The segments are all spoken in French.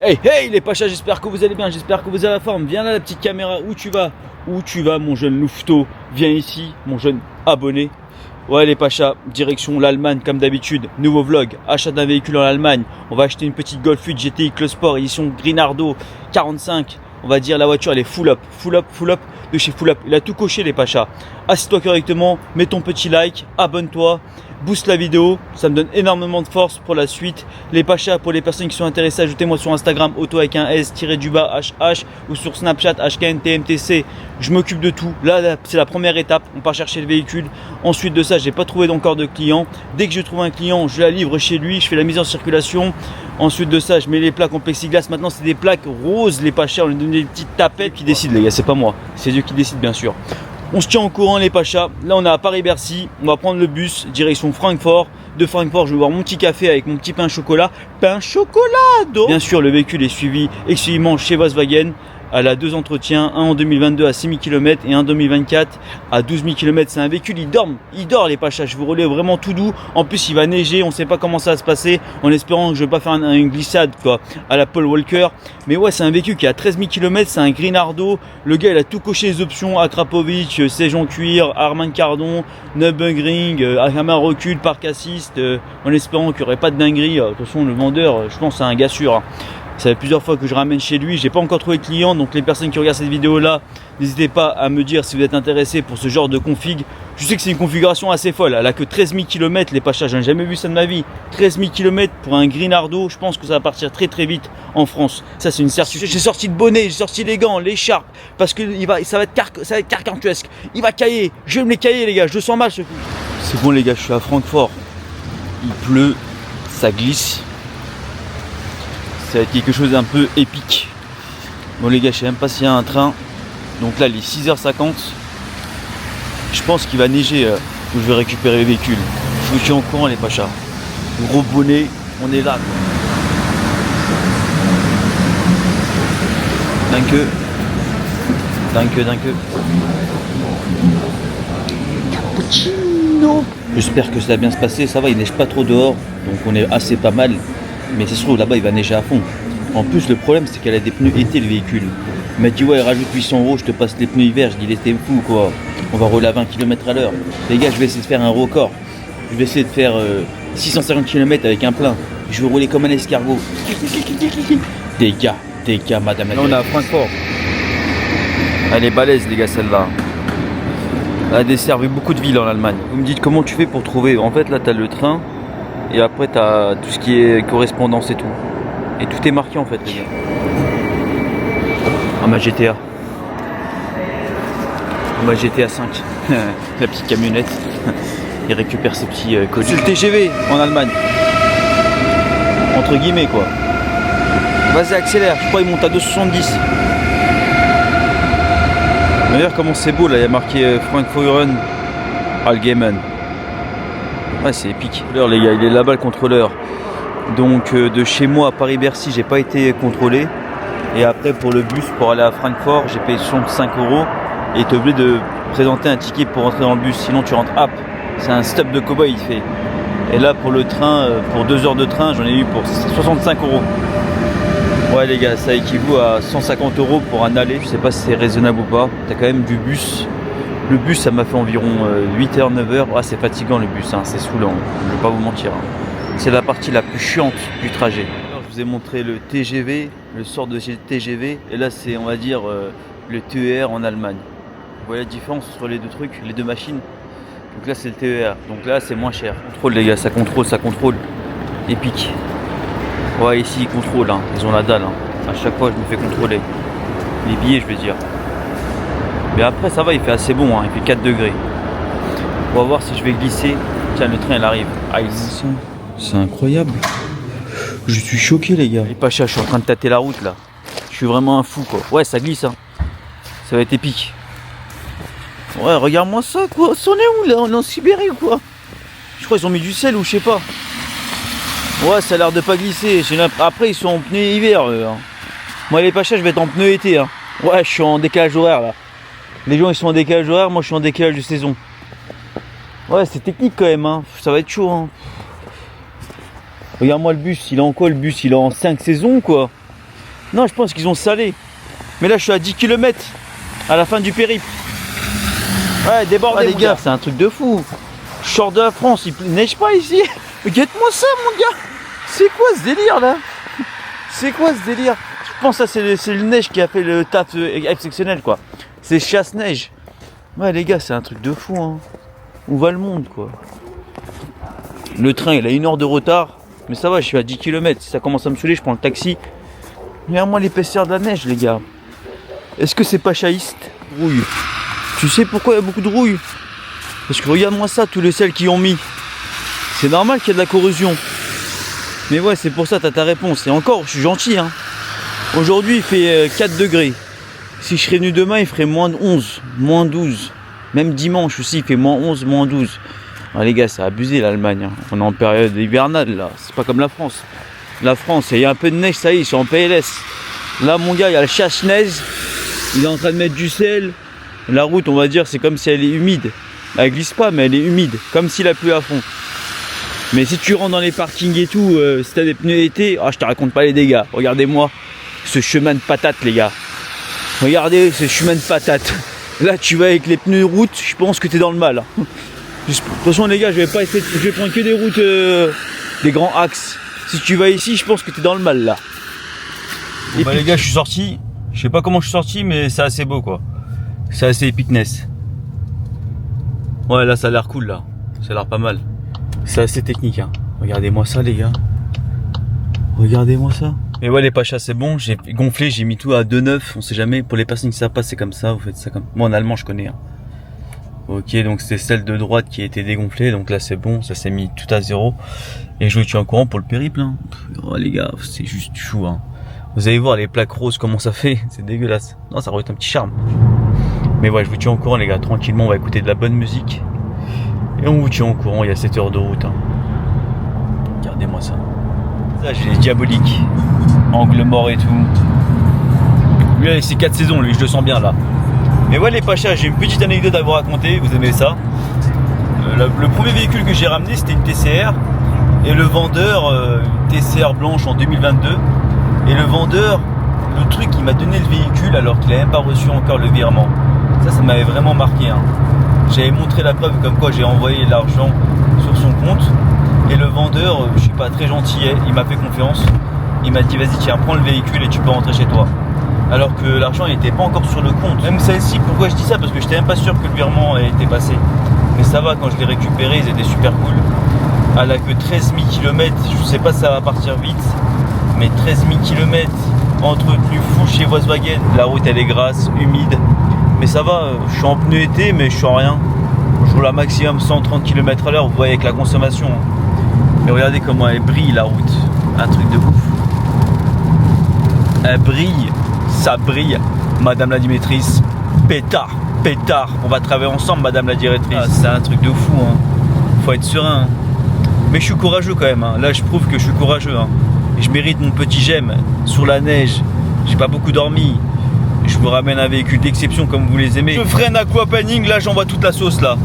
Hey hey les pachas, j'espère que vous allez bien, j'espère que vous avez la forme. Viens là la petite caméra, où tu vas? Où tu vas mon jeune louveteau? Viens ici mon jeune abonné. Ouais les pachas, direction l'Allemagne comme d'habitude. Nouveau vlog, achat d'un véhicule en Allemagne. On va acheter une petite Golf 8 GTI Club Sport, édition Grinardo 45. On va dire la voiture elle est full up de chez Full Up. Il a tout coché les pachas. Assieds-toi correctement, mets ton petit like, abonne-toi, booste la vidéo, ça me donne énormément de force pour la suite. Les pachas, pour les personnes qui sont intéressées, ajoutez-moi sur Instagram auto avec un S-HH ou sur Snapchat HKNTMTC. Je m'occupe de tout. Là c'est la première étape, on part chercher le véhicule. Ensuite de ça, j'ai pas trouvé encore de client. Dès que je trouve un client, je la livre chez lui, je fais la mise en circulation. Ensuite de ça, je mets les plaques en plexiglas. Maintenant, c'est des plaques roses, les pachas. On lui donne des petites tapettes qui décident, les gars. C'est pas moi, c'est eux qui décident, bien sûr. On se tient au courant, les pachas. Là, on est à Paris-Bercy. On va prendre le bus direction Francfort. De Francfort, je vais boire mon petit café avec mon petit pain chocolat. Pain chocolat. Bien sûr, le véhicule est suivi exclusivement chez Volkswagen. Elle a deux entretiens, un en 2022 à 6 000 km et un en 2024 à 12 000 km. C'est un véhicule, il dort les pachas. Je vous relève vraiment tout doux. En plus, il va neiger, on ne sait pas comment ça va se passer, en espérant que je ne vais pas faire une glissade quoi, à la Paul Walker. Mais ouais, c'est un véhicule qui a 13 000 km, c'est un Grinardo. Le gars, il a tout coché les options, Akrapovic, siège en cuir, Harman Kardon, Nürburgring, caméra recul, parc assist, en espérant qu'il n'y aurait pas de dinguerie. De toute façon, le vendeur, je pense c'est un gars sûr. Hein. Ça fait plusieurs fois que je ramène chez lui, j'ai pas encore trouvé de client, donc les personnes qui regardent cette vidéo là, n'hésitez pas à me dire si vous êtes intéressé pour ce genre de config. Je sais que c'est une configuration assez folle, elle a que 13 000 km les pachas, je n'ai jamais vu ça de ma vie. 13 000 km pour un Grinardo, je pense que ça va partir très très vite en France. Ça c'est une certitude. J'ai sorti le bonnet, j'ai sorti les gants, l'écharpe, parce que ça va être carcantuesque. Il va cailler, je vais me les cailler les gars, je le sens mal ce coup. C'est bon les gars, je suis à Francfort, il pleut, ça glisse. Ça va être quelque chose d'un peu épique. Bon les gars, je sais même pas s'il y a un train. Donc là, il est 6h50. Je pense qu'il va neiger où je vais récupérer le véhicule. Je vous tiens au courant les pachas. Gros bonnet, on est là. Danke. Cappuccino. J'espère que ça va bien se passer. Ça va, il neige pas trop dehors. Donc on est assez pas mal. Mais c'est sûr là-bas il va neiger à fond. En plus le problème c'est qu'elle a des pneus été le véhicule. Il m'a dit ouais rajoute 800 €, je te passe les pneus hiver. Je dis t'es fou quoi. On va rouler à 20 km/h. Les gars je vais essayer de faire un record. Je vais essayer de faire 650 km avec un plein. Je vais rouler comme un escargot. Des gars madame. Là on est à Francfort. Elle est balèze les gars celle-là. Elle a desservi beaucoup de villes en Allemagne. Vous me dites comment tu fais pour trouver. En fait là t'as le train. Et après tu as tout ce qui est correspondance et tout. Et tout est marqué en fait les gars. Ah ma GTA. Ma GTA 5. La petite camionnette. Il récupère ses petits colis. C'est le TGV en Allemagne. Entre guillemets quoi. Vas-y accélère, je crois qu'il monte à 270. D'ailleurs comment c'est beau là, il y a marqué Frankfurt Allgemein. Ouais c'est épique. L'heure les gars, il est là-bas le contrôleur. Donc de chez moi à Paris-Bercy, j'ai pas été contrôlé. Et après pour le bus pour aller à Francfort, j'ai payé 65 € et tu es obligé de présenter un ticket pour rentrer dans le bus, sinon tu rentres app. C'est un stop de cow-boy il fait. Et là pour le train, pour 2 heures de train, j'en ai eu pour 65 €. Ouais les gars, ça équivaut à 150 € pour un aller. Je sais pas si c'est raisonnable ou pas. T'as quand même du bus. Le bus ça m'a fait environ 8h, 9h. Ah, c'est fatigant le bus, hein. C'est saoulant, je vais pas vous mentir. Hein. C'est la partie la plus chiante du trajet. Alors, je vous ai montré le TGV, le sort de TGV. Et là c'est on va dire le TER en Allemagne. Vous voyez la différence entre les deux trucs, les deux machines. Donc là c'est le TER, donc là c'est moins cher. Contrôle les gars, ça contrôle. Épique. Ouais ici ils contrôlent, hein. Ils ont la dalle. Hein. À chaque fois je me fais contrôler. Les billets je veux dire. Mais après ça va, il fait assez bon, hein. Il fait 4 degrés. On va voir si je vais glisser. Tiens le train il arrive. Ah ici. C'est incroyable. Je suis choqué les gars. Les pachas, je suis en train de tâter la route là. Je suis vraiment un fou quoi. Ouais ça glisse hein. Ça va être épique. Ouais regarde-moi ça quoi. On est où là? On est en Sibérie ou quoi? Je crois qu'ils ont mis du sel ou je sais pas. Ouais ça a l'air de pas glisser. Après ils sont en pneus hiver hein. Moi les pachas je vais être en pneus été hein. Ouais je suis en décalage horaire là. Les gens ils sont en décalage horaire, moi je suis en décalage de saison. Ouais c'est technique quand même hein. Ça va être chaud hein. Regarde-moi le bus, il est en quoi le bus? Il est en 5 saisons quoi. Non, je pense qu'ils ont salé. Mais là, je suis à 10 km à la fin du périple. Ouais, débordé, les gars, c'est un truc de fou. Je sors de la France, il neige pas ici. Regarde-moi ça, mon gars. C'est quoi ce délire là? C'est quoi ce délire? Je pense que ça, c'est le neige qui a fait le taf exceptionnel, quoi. C'est chasse-neige. Ouais, les gars, c'est un truc de fou, hein. Où va le monde, quoi? Le train, il a 1 heure de retard. Mais ça va, je suis à 10 km. Si ça commence à me saouler, je prends le taxi. Regarde-moi l'épaisseur de la neige, les gars. Est-ce que c'est pas chaïste? Rouille. Tu sais pourquoi il y a beaucoup de rouille? Parce que regarde-moi ça, tout le sel qu'ils ont mis. C'est normal qu'il y ait de la corrosion. Mais ouais, c'est pour ça, t'as ta réponse. Et encore, je suis gentil, hein. Aujourd'hui, il fait 4 degrés. Si je serais venu demain, il ferait moins 11, moins 12. Même dimanche aussi, il fait moins 11, moins 12. Ah, les gars, c'est abusé l'Allemagne, hein. On est en période hivernale, là. C'est pas comme la France. La France, il y a un peu de neige, ça y est, ils sont en PLS. Là, mon gars, il y a le chasse-neige. Il est en train de mettre du sel. La route, on va dire, c'est comme si elle est humide. Elle glisse pas, mais elle est humide, comme s'il a plu à fond. Mais si tu rentres dans les parkings et tout, si t'as des pneus été, je te raconte pas les dégâts. Regardez-moi ce chemin de patates, les gars. Regardez ce chemin de patates. Là, tu vas avec les pneus de route, je pense que t'es dans le mal. De toute façon, les gars, je vais pas essayer, je vais prendre que des routes, des grands axes. Si tu vas ici, je pense que t'es dans le mal, là. Bon, bah, les gars, je suis sorti. Je sais pas comment je suis sorti, mais c'est assez beau, quoi. C'est assez epicness. Ouais, là, ça a l'air cool, là. Ça a l'air pas mal. C'est assez technique, hein. Regardez-moi ça, les gars. Regardez-moi ça. Et ouais, les pachas, c'est bon. J'ai gonflé, j'ai mis tout à 2,9. On sait jamais. Pour les personnes qui savent pas, c'est comme ça. Vous faites ça comme... Moi, en allemand, je connais, hein. Ok, donc c'est celle de droite qui a été dégonflée. Donc là, c'est bon. Ça s'est mis tout à 0. Et je vous tiens au courant pour le périple, hein. Oh, les gars, c'est juste chou, hein. Vous allez voir les plaques roses, comment ça fait. C'est dégueulasse. Non, ça aurait un petit charme. Mais ouais, je vous tiens au courant, les gars. Tranquillement, on va écouter de la bonne musique. Et on vous tient au courant, il y a 7 heures de route, hein. Regardez-moi ça. Ça, j'ai les diaboliques. Angle mort et tout. Lui, c'est 4 saisons, lui, je le sens bien là. Mais ouais, les pachas, j'ai une petite anecdote à vous raconter. Vous aimez ça? Le premier véhicule que j'ai ramené, c'était une TCR. Et le vendeur, une TCR blanche en 2022. Et le vendeur, le truc, il m'a donné le véhicule alors qu'il n'a même pas reçu encore le virement. Ça m'avait vraiment marqué, hein. J'avais montré la preuve comme quoi j'ai envoyé l'argent sur son compte. Et le vendeur, je suis pas très gentil, il m'a fait confiance. Il m'a dit vas-y tiens, prends le véhicule et tu peux rentrer chez toi. Alors que l'argent n'était pas encore sur le compte. Même celle-ci, pourquoi je dis ça? Parce que j'étais même pas sûr que le virement ait été passé. Mais ça va, quand je l'ai récupéré, ils étaient super cool. Elle a que 13 000 km, je sais pas si ça va partir vite. Mais 13 000 km entretenu full chez Volkswagen. La route elle est grasse, humide. Mais ça va, je suis en pneu été, mais je suis en rien. Je roule à maximum 130 km/h, vous voyez avec la consommation. Et regardez comment elle brille la route. Un truc de ouf. Elle brille, ça brille. Madame la directrice, pétard, pétard. On va travailler ensemble, madame la directrice. Ah, c'est un truc de fou, hein. Faut être serein, hein. Mais je suis courageux quand même, hein. Là je prouve que je suis courageux, hein. Et je mérite mon petit j'aime sur la neige. J'ai pas beaucoup dormi. Je vous ramène un véhicule d'exception comme vous les aimez. Je freine aquaplaning, là j'envoie toute la sauce là.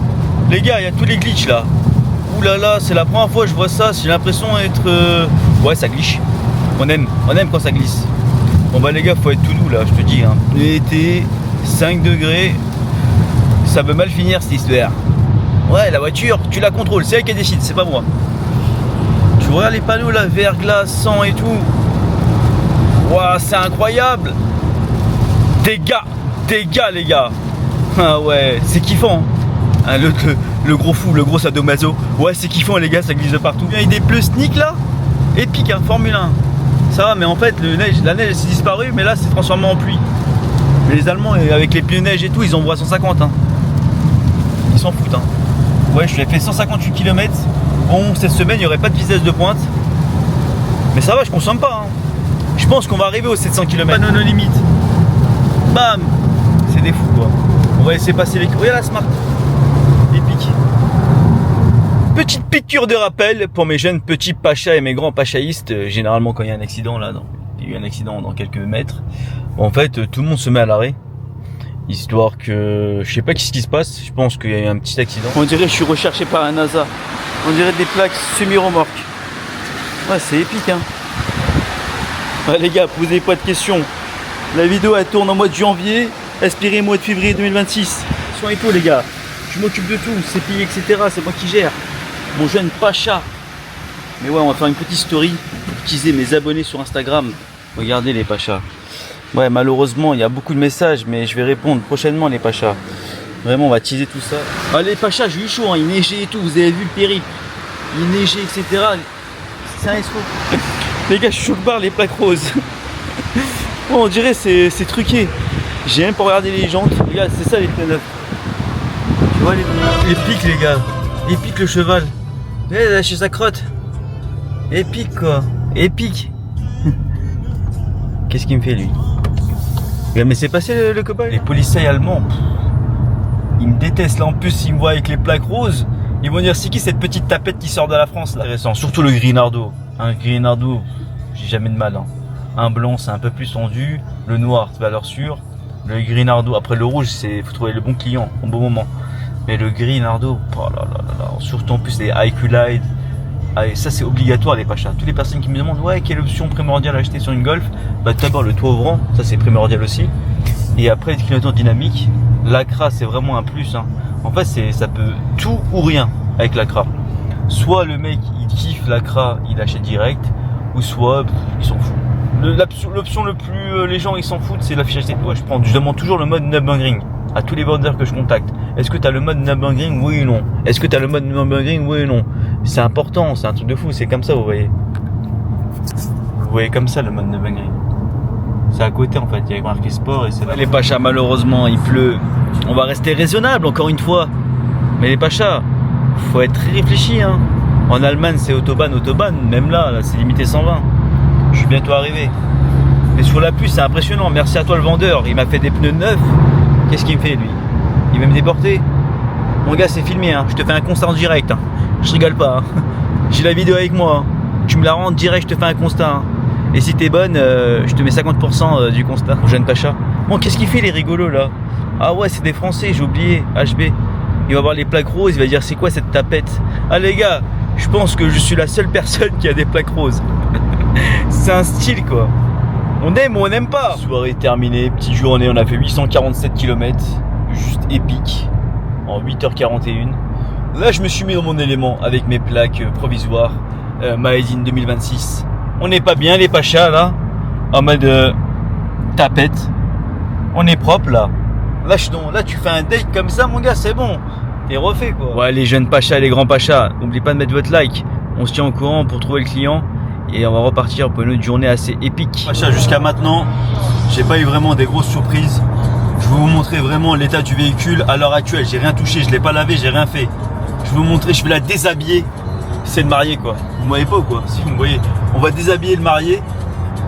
Les gars, il y a tous les glitches là. Ouh là là, c'est la première fois que je vois ça. J'ai l'impression d'être... Ouais, ça glitch. On aime quand ça glisse. Bon bah les gars, faut être tout doux là, je te dis, hein. Été, 5 degrés. Ça peut mal finir cette histoire. Ouais, la voiture, tu la contrôles, c'est elle qui décide, c'est pas moi. Tu vois les panneaux là, verglas, sang et tout. Waouh, c'est incroyable. Dégâts les gars. Ah ouais, c'est kiffant, hein, le gros fou, le gros sadomaso. Ouais, c'est kiffant les gars, ça glisse de partout. Il y a des bleus sneak là. Épique, hein, Formule 1. Ça va, mais en fait la neige s'est disparue, mais là c'est transformé en pluie. Mais les Allemands avec les pneus neige et tout, ils envoient 150, hein. Ils s'en foutent, hein. Ouais, je lui ai fait 158 km. Bon, cette semaine il n'y aurait pas de vitesse de pointe. Mais ça va, je consomme pas, hein. Je pense qu'on va arriver aux 700 km. Pas nos limites. Bam! C'est des fous quoi. On va laisser passer les... Regarde la Smart. Épique. Petite piqûre de rappel pour mes jeunes petits pachas et mes grands pachaïstes. Généralement quand il y a un accident là, il y a eu un accident dans quelques mètres. En fait, tout le monde se met à l'arrêt. Histoire que... Je sais pas ce qui se passe. Je pense qu'il y a eu un petit accident. On dirait que je suis recherché par la NASA. On dirait des plaques semi-remorques. Ouais, c'est épique, hein. Ouais, les gars, posez pas de questions. La vidéo elle tourne en mois de janvier. Espérez mois de février 2026. Soyez tout les gars. Je m'occupe de tout, CPI, etc. C'est moi qui gère. Mon jeune Pacha. Mais ouais, on va faire une petite story pour teaser mes abonnés sur Instagram. Regardez les Pachas. Ouais, malheureusement, il y a beaucoup de messages, mais je vais répondre prochainement les Pachas. Vraiment, on va teaser tout ça. Ah, les Pachas, j'ai eu chaud, hein. Il neigeait et tout. Vous avez vu le périple. Il neigeait, etc. C'est un escroc. Les gars, je suis choc-barre, les plaques roses. Oh, on dirait c'est truqué. J'ai même pas regardé les jantes. Regarde, c'est ça les pneus neufs. Tu vois les pics, les gars. Épique le cheval. Il a lâché sa crotte. Épique quoi. Épique. Qu'est-ce qu'il me fait lui? Mais c'est passé le copain. Les policiers allemands, ils me détestent là. En plus, ils me voient avec les plaques roses. Ils vont dire c'est qui cette petite tapette qui sort de la France là. Intéressant. Surtout le Grinardo. Un Grinardo, j'ai jamais de mal. Hein. Un blanc, c'est un peu plus tendu. Le noir, c'est valeur sûre. Le Grinardo, après le rouge, c'est faut trouver le bon client au bon moment. Mais le Grinardo, oh là là là là. Surtout en plus les IQ Light. Ah, ça c'est obligatoire les Pachas. Toutes les personnes qui me demandent ouais quelle option primordiale à acheter sur une Golf, bah d'abord le toit ouvrant, ça c'est primordial aussi. Et après les clignotants dynamiques, l'ACRA c'est vraiment un plus. Hein. En fait ça peut tout ou rien avec l'ACRA. Soit le mec il kiffe l'ACRA, il achète direct, ou soit il s'en fout. L'option le plus les gens ils s'en foutent c'est l'affichage tête. Ouais, je demande toujours le mode Nürburgring à tous les vendeurs que je contacte. Est-ce que tu as le mode Nürburgring oui ou non? Est-ce que tu as le mode Nürburgring oui ou non? C'est important, c'est un truc de fou, c'est comme ça vous voyez. Vous voyez comme ça le mode Nürburgring. C'est à côté en fait, il y a marqué sport et c'est là. Les Pachas malheureusement il pleut. On va rester raisonnable encore une fois. Mais les Pachas, faut être très réfléchi hein. En Allemagne c'est autobahn, même là c'est limité 120. Je suis bientôt arrivé. Mais sur la pluie c'est impressionnant, merci à toi le vendeur, il m'a fait des pneus neufs. Qu'est-ce qu'il me fait lui? Il va me déporter? Mon gars c'est filmé hein, je te fais un constat en direct hein. Je rigole pas hein. J'ai la vidéo avec moi hein. Tu me la rends direct, je te fais un constat hein. Et si t'es bonne, je te mets 50% du constat. Mon jeune Pacha. Bon qu'est-ce qu'il fait les rigolos là? Ah ouais c'est des Français, j'ai oublié. HB. Il va voir les plaques roses, il va dire c'est quoi cette tapette? Ah les gars, je pense que je suis la seule personne qui a des plaques roses. C'est un style quoi. On aime ou on n'aime pas. Soirée terminée, petite journée, on a fait 847 km. Juste épique. En 8h41. Là je me suis mis dans mon élément avec mes plaques provisoires. Made in 2026. On n'est pas bien les Pachas là. En mode tapette. On est propre là. Là, là tu fais un date comme ça mon gars, c'est bon. T'es refait quoi. Ouais les jeunes Pachas, les grands Pachas. N'oubliez pas de mettre votre like. On se tient au courant pour trouver le client. Et on va repartir pour une autre journée assez épique. Pacha, jusqu'à maintenant, j'ai pas eu vraiment des grosses surprises. Je vais vous montrer vraiment l'état du véhicule à l'heure actuelle. J'ai rien touché, je l'ai pas lavé, j'ai rien fait. Je vais vous montrer, je vais la déshabiller. C'est le marié quoi. Vous me voyez pas ou quoi? Si vous me voyez, on va déshabiller le marié.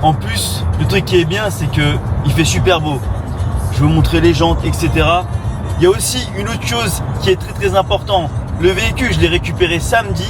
En plus, le truc qui est bien, c'est que il fait super beau. Je vais vous montrer les jantes, etc. Il y a aussi une autre chose qui est très très important. Le véhicule, je l'ai récupéré samedi.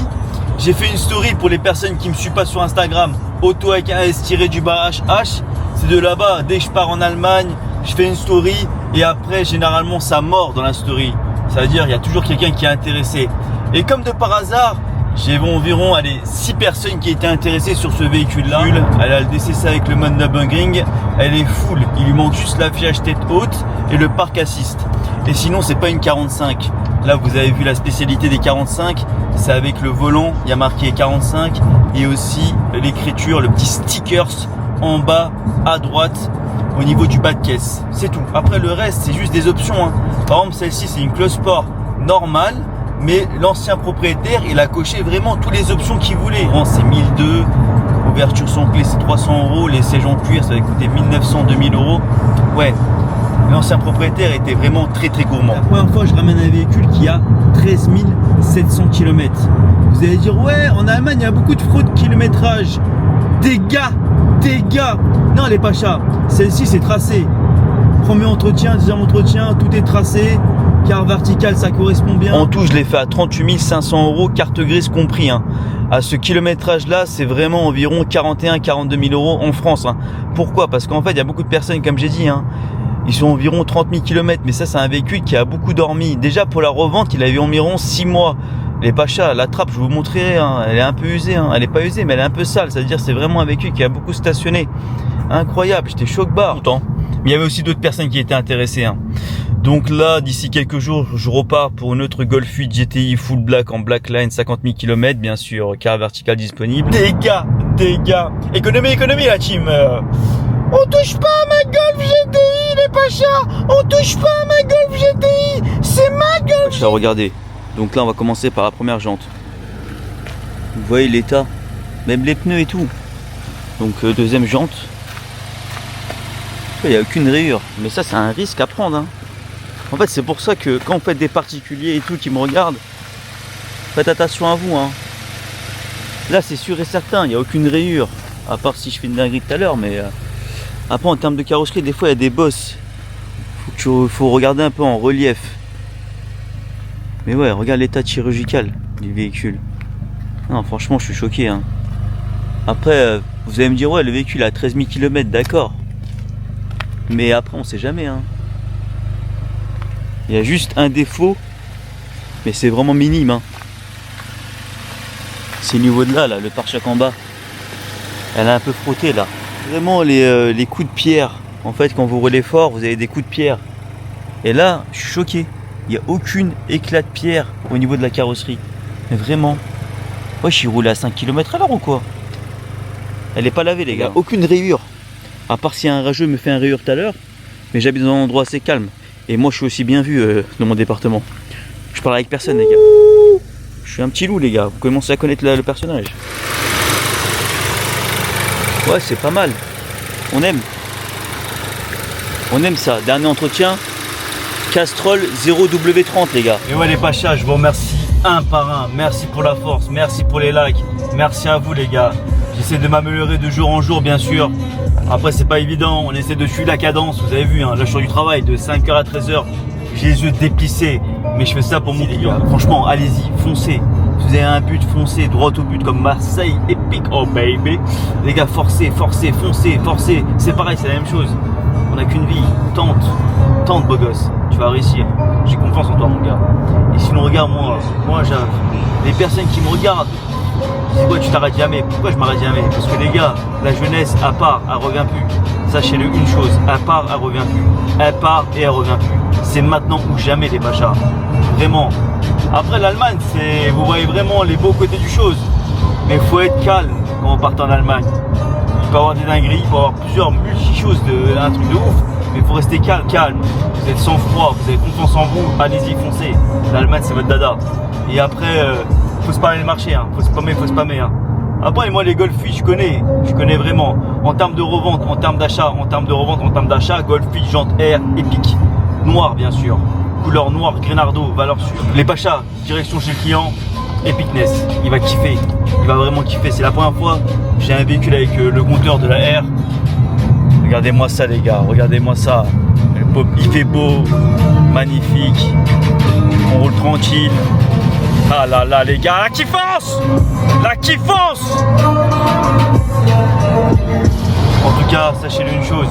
J'ai fait une story pour les personnes qui me suivent pas sur Instagram. Auto avec un S-HH. C'est de là-bas. Dès que je pars en Allemagne, je fais une story. Et après, généralement, ça mord dans la story. Ça veut dire il y a toujours quelqu'un qui est intéressé. Et comme de par hasard, j'ai environ 6 personnes qui étaient intéressées sur ce véhicule-là. Elle a le DCC avec le mode Nürburgring. Elle est full. Il lui manque juste l'affichage tête haute et le parc assist. Et sinon, c'est pas une 45. Là, vous avez vu la spécialité des 45. C'est avec le volant. Il y a marqué 45. Et aussi l'écriture, le petit stickers en bas à droite au niveau du bas de caisse. C'est tout. Après, le reste, c'est juste des options. Hein. Par exemple, celle-ci, c'est une Close Sport normale. Mais l'ancien propriétaire, il a coché vraiment toutes les options qu'il voulait. Bon, c'est 1002, ouverture sans clé, c'est 300 €, les sièges en cuir, ça va coûter 1900, 2000 €. Ouais, l'ancien propriétaire était vraiment très très gourmand. La première fois, je ramène un véhicule qui a 13 700 km. Vous allez dire, ouais, en Allemagne, il y a beaucoup de fraude kilométrage. Des gars. Non, les Pachas, celle-ci, c'est tracé. Premier entretien, deuxième entretien, tout est tracé. Car vertical, ça correspond bien. En tout, je l'ai fait à 38 500 €, carte grise compris. Hein. À ce kilométrage-là, c'est vraiment environ 41 000 42 000 € en France. Hein. Pourquoi? Parce qu'en fait, il y a beaucoup de personnes, comme j'ai dit, hein, Ils sont environ 30 000 km, mais ça c'est un véhicule qui a beaucoup dormi. Déjà pour la revente, il avait environ 6 mois. Les Pachas, la trappe, je vous montrerai, hein, elle est un peu usée, hein. Elle est pas usée, mais elle est un peu sale. C'est-à-dire c'est vraiment un véhicule qui a beaucoup stationné. Incroyable, j'étais choc-barre. Mais il y avait aussi d'autres personnes qui étaient intéressées. Hein. Donc là, d'ici quelques jours, je repars pour une autre Golf 8 GTI Full Black en Blackline, 50 000 km, bien sûr, car vertical disponible. Des gars, économie la team. On touche pas à ma Golf GTI, les Pachas. On touche pas à ma Golf GTI. C'est ma Golf GTI. Regardez. Donc là, on va commencer par la première jante. Vous voyez l'état, même les pneus et tout. Donc deuxième jante. Il n'y a aucune rayure. Mais ça, c'est un risque à prendre. Hein. En fait, c'est pour ça que quand vous faites des particuliers et tout qui me regardent, faites attention à vous. Hein. Là, c'est sûr et certain, il n'y a aucune rayure. À part si je fais une dinguerie tout à l'heure. Mais après, en termes de carrosserie, des fois, il y a des bosses. Faut regarder un peu en relief. Mais ouais, regarde l'état chirurgical du véhicule. Non, franchement, je suis choqué. Hein. Après, vous allez me dire, ouais, le véhicule a 13 000 km, d'accord. Mais après, on sait jamais. Hein. Il y a juste un défaut, mais c'est vraiment minime. Hein. C'est au niveau de là, le pare-choc en bas. Elle a un peu frotté là. Vraiment les coups de pierre. En fait, quand vous roulez fort, vous avez des coups de pierre. Et là, je suis choqué. Il n'y a aucune éclat de pierre au niveau de la carrosserie. Mais vraiment. Ouais, je suis roulé à 5 km/h ou quoi? Elle n'est pas lavée, les gars. Aucune rayure. À part si un rageux me fait un rayure tout à l'heure. Mais j'habite dans un endroit assez calme. Et moi, je suis aussi bien vu dans mon département. Je parle avec personne, les gars. Je suis un petit loup, les gars. Vous commencez à connaître le personnage. Ouais, c'est pas mal. On aime. On aime ça. Dernier entretien. Castrol 0W30, les gars. Et ouais, les Pachas, je vous remercie un par un. Merci pour la force. Merci pour les likes. Merci à vous, les gars. J'essaie de m'améliorer de jour en jour, bien sûr. Après, c'est pas évident. On essaie de suivre la cadence. Vous avez vu, hein, là, je suis du travail de 5h à 13h. J'ai les yeux déplissés. Mais je fais ça pour mon les gars. Franchement, allez-y, foncez. Si vous avez un but, foncez droit au but comme Marseille Epic. Oh baby. Les gars, forcez, foncez. C'est pareil, c'est la même chose. On n'a qu'une vie. Tente, beau gosse. Tu vas réussir. J'ai confiance en toi, mon gars. Et sinon, regarde, moi, les personnes qui me regardent. Pourquoi tu t'arrêtes jamais? Pourquoi je m'arrête jamais? Parce que les gars, la jeunesse, à part, elle revient plus. Sachez-le une chose, elle part, elle revient plus. Elle part et elle revient plus. C'est maintenant ou jamais, les Pachas. Vraiment. Après l'Allemagne, vous voyez vraiment les beaux côtés du chose. Mais il faut être calme quand on part en Allemagne. Il peut y avoir des dingueries, il peut y avoir plusieurs multi-choses, un truc de ouf. Mais il faut rester calme. Vous êtes sans froid, vous avez confiance en vous, allez-y, foncez. L'Allemagne, c'est votre dada. Et après, faut se parler le marché, hein. Faut spammer. Hein. Après, moi, les Golf 8, je connais vraiment. En termes de revente, en termes d'achat, Golf 8, jante air, épique. Noir, bien sûr. Couleur noire, Grenardo, valeur sûre. Les Pachas, direction chez le client, Epicness. Il va kiffer. Il va vraiment kiffer. C'est la première fois que j'ai un véhicule avec le compteur de la R. Regardez-moi ça, les gars. Regardez-moi ça. Il fait beau, magnifique. On roule tranquille. Ah là là, les gars, la kiffance! En tout cas, sachez-le une chose,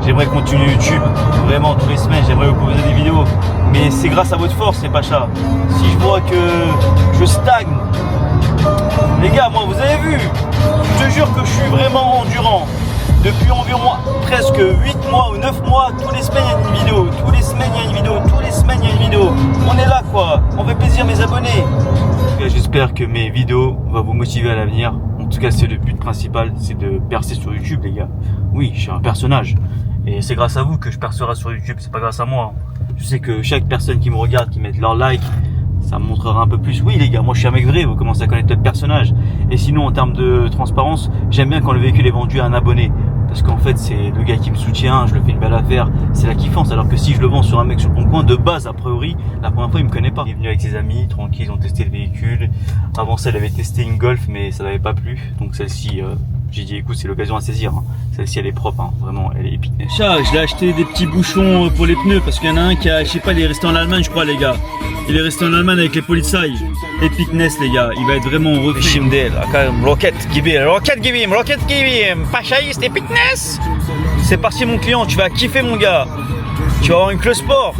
j'aimerais continuer YouTube, vraiment tous les semaines, j'aimerais vous proposer des vidéos, mais c'est grâce à votre force, les Pachas. Si je vois que je stagne, les gars, moi vous avez vu, je te jure que je suis vraiment endurant. Depuis environ presque 8 mois ou 9 mois, tous les semaines il y a une vidéo, on est là quoi, on fait plaisir mes abonnés. J'espère que mes vidéos vont vous motiver à l'avenir. En tout cas, c'est le but principal, c'est de percer sur YouTube, les gars. Oui, je suis un personnage. Et c'est grâce à vous que je percerai sur YouTube, c'est pas grâce à moi. Je sais que chaque personne qui me regarde, qui met leur like, ça me montrera un peu plus. Oui, les gars, moi je suis un mec vrai, vous commencez à connaître notre personnage. Et sinon, en termes de transparence, j'aime bien quand le véhicule est vendu à un abonné. Parce qu'en fait, c'est le gars qui me soutient, je le fais une belle affaire, c'est la kiffance. Alors que si je le vends sur un mec sur le bon coin, de base, a priori, la première fois, il me connaît pas. Il est venu avec ses amis, tranquille, ils ont testé le véhicule. Avant ça, il avait testé une Golf, mais ça n'avait pas plu. Donc celle-ci, j'ai dit, écoute, c'est l'occasion à saisir. Hein. Celle-ci, elle est propre, hein. Vraiment, elle est épique. Ça, je l'ai acheté des petits bouchons pour les pneus, parce qu'il y en a un qui a, je sais pas, il est resté en Allemagne, je crois, les gars. Il est resté en Allemagne avec les Polizei. Epicness, les gars, il va être vraiment refait. Rocket, give him, Pachas, Epicness. C'est parti mon client, tu vas kiffer mon gars. Tu vas avoir une Club Sport.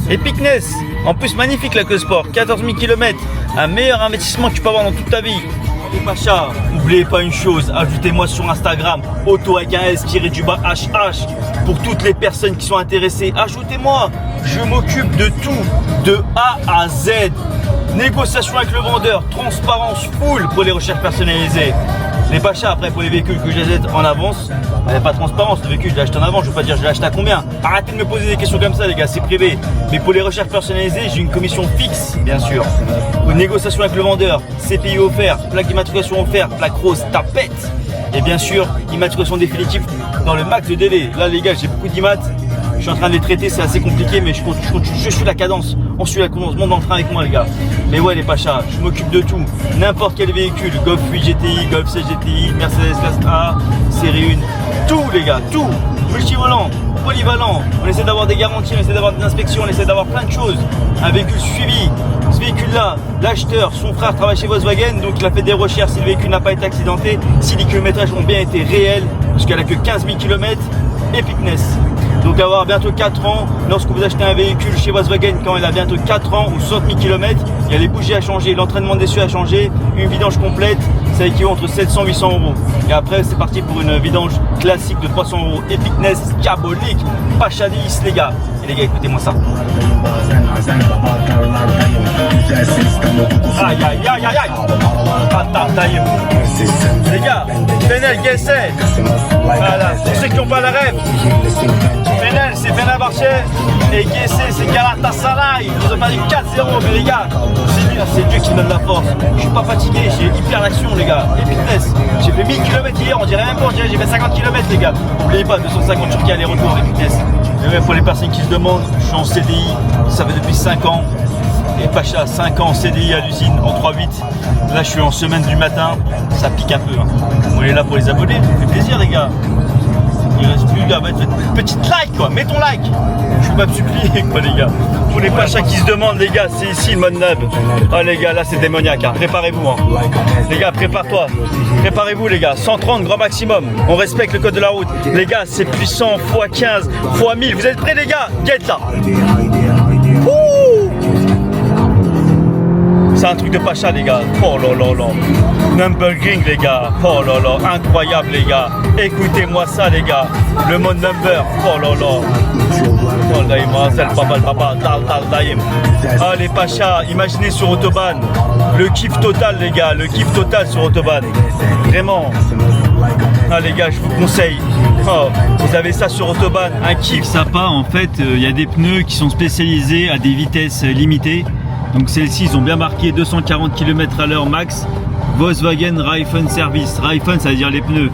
Epicness. En plus magnifique la Club Sport. 14 000 km. Un meilleur investissement que tu peux avoir dans toute ta vie. Les Pachas, n'oubliez pas une chose, ajoutez-moi sur Instagram, auto avec un S-HH, pour toutes les personnes qui sont intéressées. Ajoutez-moi, je m'occupe de tout, de A à Z. Négociation avec le vendeur, transparence full pour les recherches personnalisées. Les Pachas, après pour les véhicules que je les aide en avance, il n'y a pas de transparence, le véhicule je l'ai acheté en avance, je ne veux pas dire je l'ai acheté à combien. Arrêtez de me poser des questions comme ça les gars, c'est privé. Mais pour les recherches personnalisées, j'ai une commission fixe, bien sûr. Une négociation avec le vendeur, CPI offert, plaque d'immatriculation offerte, plaque rose, tapette. Et bien sûr, immatriculation définitive dans le max de délai. Là les gars, j'ai beaucoup d'immat. Je suis en train de les traiter, c'est assez compliqué, mais je suis la cadence. On suit la cadence, monte dans le train avec moi les gars. Mais ouais les Pachas, je m'occupe de tout. N'importe quel véhicule, Golf 8 GTI, Golf 16 GTI, Mercedes classe A, série 1, tout les gars, tout. Multivolant, polyvalent, on essaie d'avoir des garanties, on essaie d'avoir des inspections, on essaie d'avoir plein de choses. Un véhicule suivi, ce véhicule-là, l'acheteur, son frère travaille chez Volkswagen, donc il a fait des recherches si le véhicule n'a pas été accidenté, si les kilométrages ont bien été réels, parce qu'elle a que 15 000 km, Epicness. Donc avoir bientôt 4 ans, lorsque vous achetez un véhicule chez Volkswagen, quand il a bientôt 4 ans ou 60 000 km, il y a les bougies à changer, l'entraînement des cieux à changer, une vidange complète, ça équivaut entre 700 et 800 euros. Et après c'est parti pour une vidange classique de 300 euros, Epicness, diabolique, Pacha 10 les gars. Et les gars écoutez-moi ça. Aïe aïe aïe aïe aïe. Les gars, Fenel, Guesset. Voilà, pour ceux qui n'ont pas la rêve. Fenel, c'est Fenerbahçe et Guesset, c'est Galatasaray. Ils nous ont perdu 4-0, mais les gars, c'est Dieu qui me donne la force. Je suis pas fatigué, j'ai hyper d'action, les gars. Epicness, j'ai fait 1000 km hier, on dirait même pas, j'ai fait 50 km, les gars. N'oubliez pas, 250 Turquie aller-retour, Epicness. Et même pour les personnes qui se demandent, je suis en CDI, ça fait depuis 5 ans. Et Pacha, 5 ans en CDI à l'usine en 3-8. Là, je suis en semaine du matin, ça pique un peu. Hein. On est là pour les abonnés, ça fait plaisir, les gars. Il reste plus, gars, petite like quoi, mets ton like. Je vais pas me supplier quoi les gars. Pour les Pachas qui se demandent les gars, c'est ici le mode nub. Ah les gars, là c'est démoniaque, hein. Préparez-vous hein. Les gars, prépare-toi. Préparez-vous les gars, 130 grand maximum. On respecte le code de la route. Les gars, c'est puissant, x15, x1000. Vous êtes prêts les gars? Get là. C'est un truc de Pacha les gars. Oh là là là. Nürburgring les gars. Oh là là. Incroyable les gars. Écoutez-moi ça les gars. Le mode number. Oh là là. Oh là le papa. Ah les Pachas. Imaginez sur Autobahn. Le kiff total les gars. Le kiff total sur Autobahn. Vraiment. Ah les gars, je vous conseille. Oh, vous avez ça sur Autobahn. Un kiff. Sympa en fait. Il y a des pneus qui sont spécialisés à des vitesses limitées. Donc celles-ci, ils ont bien marqué 240 km/h max. Volkswagen Reifen Service. Reifen, ça veut dire les pneus.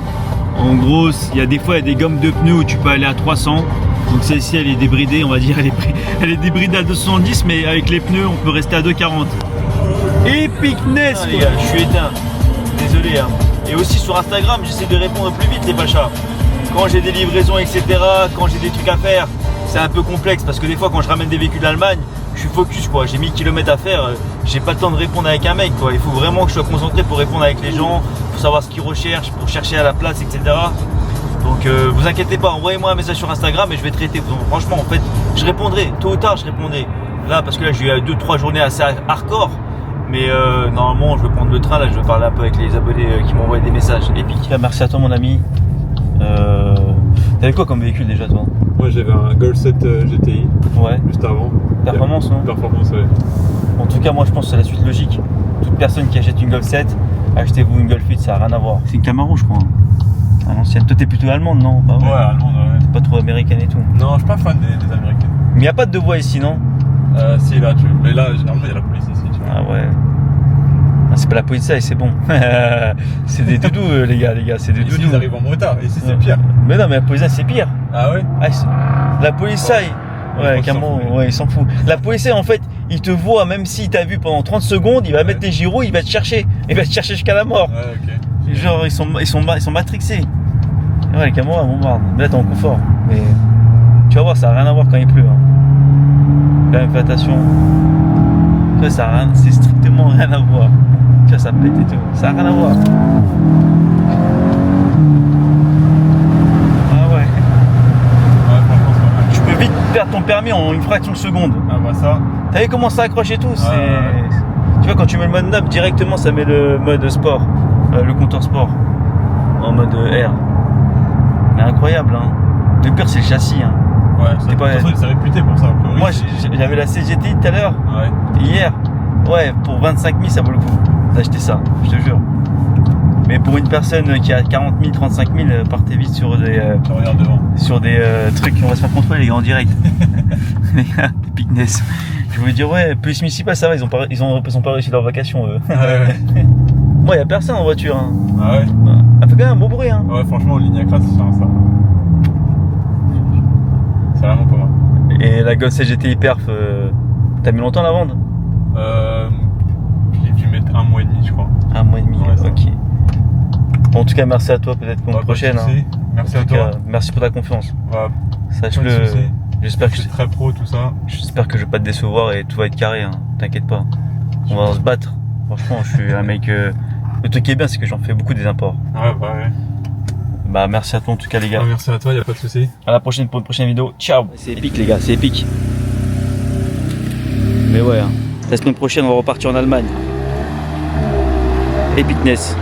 En gros, il y a des fois, il y a des gommes de pneus où tu peux aller à 300. Donc celle-ci, elle est débridée, on va dire. Elle est débridée à 270, mais avec les pneus, on peut rester à 240. Epicness, les gars, je suis éteint. Désolé. Hein. Et aussi sur Instagram, j'essaie de répondre plus vite, les Pachas. Quand j'ai des livraisons, etc., quand j'ai des trucs à faire, c'est un peu complexe parce que des fois, quand je ramène des véhicules d'Allemagne, je suis focus quoi, j'ai 1000 km à faire, j'ai pas le temps de répondre avec un mec quoi, il faut vraiment que je sois concentré pour répondre avec les gens, pour savoir ce qu'ils recherchent, pour chercher à la place, etc. Donc vous inquiétez pas, envoyez-moi un message sur Instagram et je vais traiter. Donc, franchement en fait, je répondrai, tôt ou tard je répondrai. Là parce que là j'ai eu 2-3 journées assez hardcore, mais normalement je vais prendre le train, là je vais parler un peu avec les abonnés qui m'ont envoyé des messages épiques. Merci à toi mon ami. T'avais quoi comme véhicule déjà toi? Moi j'avais un Golf 7 GTI, ouais. Juste avant. Performance non? Performance ouais. En tout cas moi je pense que c'est la suite logique. Toute personne qui achète une Golf 7, achetez-vous une Golf 8, ça n'a rien à voir. C'est une Camaro je crois. À l'ancienne. Toi t'es plutôt allemande non? Bah, ouais allemande ouais. T'es pas trop américaine et tout. Non je suis pas fan des américaines. Mais il n'y a pas de devoir ici non? Si là tu. Mais là généralement il y a la police ici tu vois. Ah ouais. Ah, c'est pas la police ça et c'est bon. C'est des doudous les gars, c'est des doudous. Ils arrivent en motard, ici c'est pire. Mais non mais la police c'est pire. Ah ouais? La police ouais, carrément, ouais, il s'en fout. La police en fait, il te voit même s'il t'a vu pendant 30 secondes, il va mettre tes gyros, il va te chercher. Il va te chercher jusqu'à la mort. Ouais, ok. Genre ils sont matrixés. Ouais, les caméras bombardent. Mais là t'es en confort. Mais tu vas voir, ça n'a rien à voir quand il pleut. Hein. Quand même fais attention. Tu vois, ça a rien, c'est strictement rien à voir. Tu vois, ça pète et tout. Ça n'a rien à voir. Ah ouais. perdre ton permis en une fraction de seconde. Ah bah ça. T'as vu comment ça accroche et tout, c'est... ouais. Tu vois, quand tu mets le mode nob, directement ça met le mode sport, le compteur sport, en mode R. Mais incroyable, hein. Le pire, c'est le châssis, hein. Ouais, c'est pas- c'est réputé pour ça. A priori, Moi, c'est- j'avais la CGTI tout à l'heure, Ouais. hier. Ouais, pour 25 000, ça vaut le coup d'acheter ça, je te jure. Mais pour une personne qui a 40 000, 35 000, partez vite sur des trucs, on va se faire contrôler les gars en direct. Les gars, Picness. Je voulais dire, ouais, plus municipal, ça va, ils ont pas réussi leur vacation, eux. Ouais. Moi, y a personne en voiture, hein. Ah ouais. Elle fait quand même un beau bruit, hein. Ouais, franchement, ligne à crasse, c'est ça. C'est vraiment pas mal. Et la Golf CGTI Perf, t'as mis longtemps à la vendre? J'ai dû mettre 1 mois et demi, je crois. 1 mois et demi, Ouais, ça ok. En tout cas, merci à toi, peut-être pour Ouais, une prochaine. pas de soucis. Merci En à tout toi. cas, merci pour ta confiance. Ouais, Sache-le. pas de soucis. J'espère que C'est très pro tout ça. je vais pas te décevoir et tout va être carré, hein. T'inquiète pas. On va se battre. Franchement, je suis un mec. Le truc qui est bien, c'est que j'en fais beaucoup des imports. Ouais, bah ouais. Bah, merci à toi en tout cas, les gars. Ah, merci à toi, y a pas de soucis. À la prochaine pour une prochaine vidéo. Ciao. C'est épique, les gars, c'est épique. Mais ouais, hein. La semaine prochaine, on va repartir en Allemagne. Epicness.